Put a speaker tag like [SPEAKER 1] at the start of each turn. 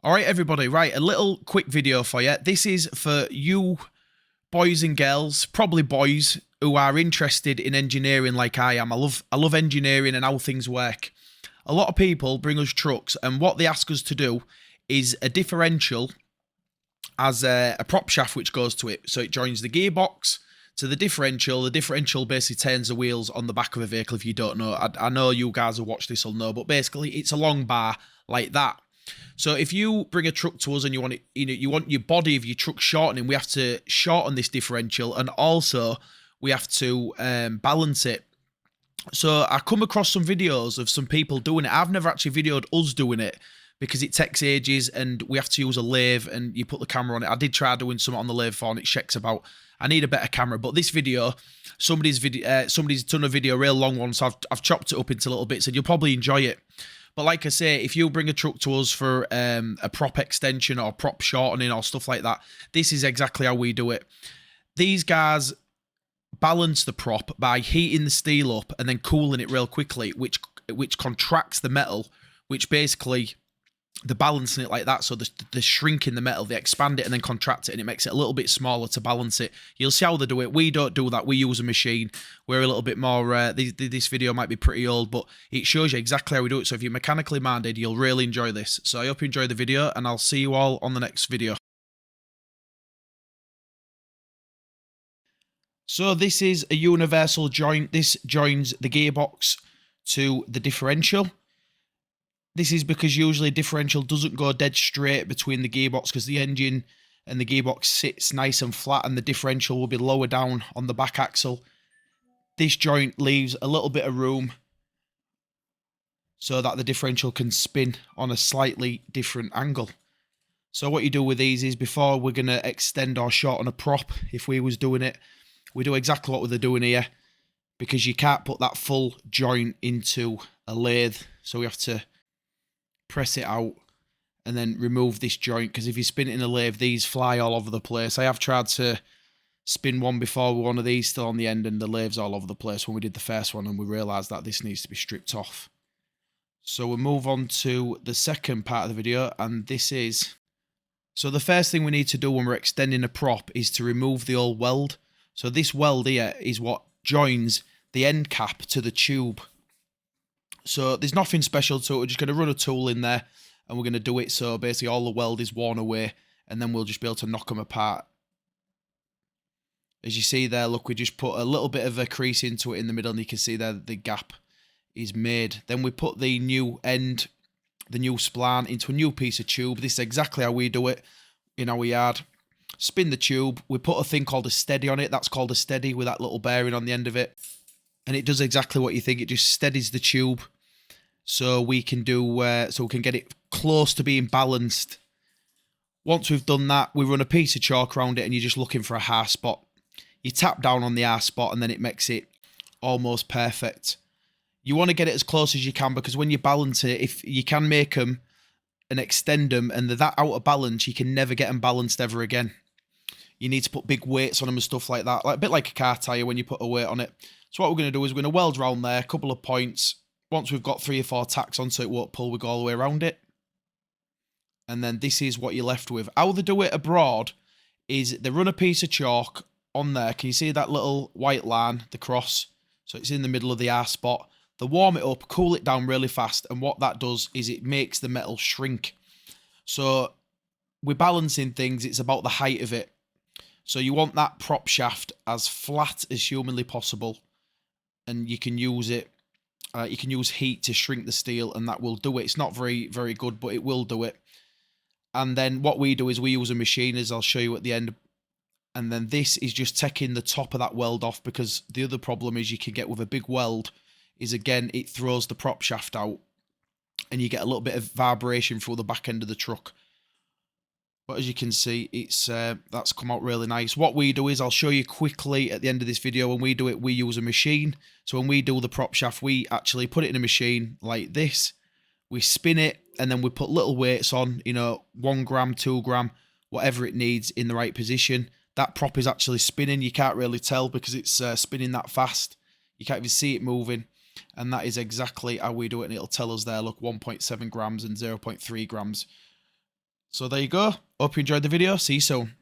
[SPEAKER 1] All right, everybody, right, a little quick video for you. This is for you boys and girls, probably boys, who are interested in engineering like I am. I love engineering and how things work. A lot of people bring us trucks, and what they ask us to do is a differential as a prop shaft which goes to it. So it joins the gearbox to the differential. The differential basically turns the wheels on the back of a vehicle. If you don't know, I know you guys who watch this will know, but basically it's a long bar like that. So if you bring a truck to us and you want it, you want your body of your truck shortening, we have to shorten this differential, and also we have to balance it. So I come across some videos of some people doing it. I've never actually videoed us doing it because it takes ages and we have to use a lathe and you put the camera on it. I did try doing something on the lathe for and it shakes about. I need a better camera, but this video, somebody's done a video, a real long one, so I've chopped it up into little bits and you'll probably enjoy it. But like I say, if you bring a truck to us for a prop extension or prop shortening or stuff like that, this is exactly how we do it. These guys balance the prop by heating the steel up and then cooling it real quickly, which contracts the metal, which basically they're balancing it like that. So they're shrinking the metal, they expand it and then contract it, and it makes it a little bit smaller to balance it. You'll see how they do it. We don't do that. We use a machine. We're a little bit more, this video might be pretty old, but it shows you exactly how we do it. So if you're mechanically minded, you'll really enjoy this. So I hope you enjoy the video, and I'll see you all on the next video. So this is a universal joint. This joins the gearbox to the differential. This is because usually differential doesn't go dead straight between the gearbox, because the engine and the gearbox sits nice and flat and the differential will be lower down on the back axle. This joint leaves a little bit of room so that the differential can spin on a slightly different angle. So what you do with these is, before we're going to extend or shorten a prop, if we was doing it, we do exactly what we're doing here, because you can't put that full joint into a lathe. So we have to press it out and then remove this joint, because if you spin it in a lathe, these fly all over the place. I have tried to spin one before with one of these still on the end, and the lathes all over the place when we did the first one, and we realised that this needs to be stripped off. So we'll move on to the second part of the video, and this is... So the first thing we need to do when we're extending a prop is to remove the old weld. So this weld here is what joins the end cap to the tube. So there's nothing special to it. We're just going to run a tool in there and we're going to do it so basically all the weld is worn away, and then we'll just be able to knock them apart. As you see there, look, we just put a little bit of a crease into it in the middle, and you can see there the gap is made. Then we put the new end, the new spline, into a new piece of tube. This is exactly how we do it in our yard. Spin the tube. We put a thing called a steady on it. That's called a steady, with that little bearing on the end of it. And it does exactly what you think. It just steadies the tube. So we can do, so we can get it close to being balanced. Once we've done that, we run a piece of chalk around it, and you're just looking for a hard spot. You tap down on the hard spot, and then it makes it almost perfect. You want to get it as close as you can, because when you balance it, if you can make them and extend them, and they're that out of balance, you can never get them balanced ever again. You need to put big weights on them and stuff like that, like a bit like a car tyre when you put a weight on it. So what we're going to do is we're going to weld around there, a couple of points. Once we've got 3 or 4 tacks on so it won't pull, we go all the way around it. And then this is what you're left with. How they do it abroad is they run a piece of chalk on there. Can you see that little white line, the cross? So it's in the middle of the R spot. They warm it up, cool it down really fast, and what that does is it makes the metal shrink. So we're balancing things, it's about the height of it. So you want that prop shaft as flat as humanly possible, and you can use it. You can use heat to shrink the steel, and that will do it. It's not very good, but it will do it. And then what we do is we use a machine, as I'll show you at the end. And then this is just taking the top of that weld off, because the other problem is you can get with a big weld is, again, it throws the prop shaft out and you get a little bit of vibration through the back end of the truck. But as you can see, it's that's come out really nice. What we do is, I'll show you quickly at the end of this video. When we do it, we use a machine. So when we do the prop shaft, we actually put it in a machine like this. We spin it, and then we put little weights on, 1 gram, 2 gram, whatever it needs in the right position. That prop is actually spinning. You can't really tell because it's spinning that fast. You can't even see it moving. And that is exactly how we do it. And it'll tell us there, look, 1.7 grams and 0.3 grams. So there you go. Hope you enjoyed the video. See you soon.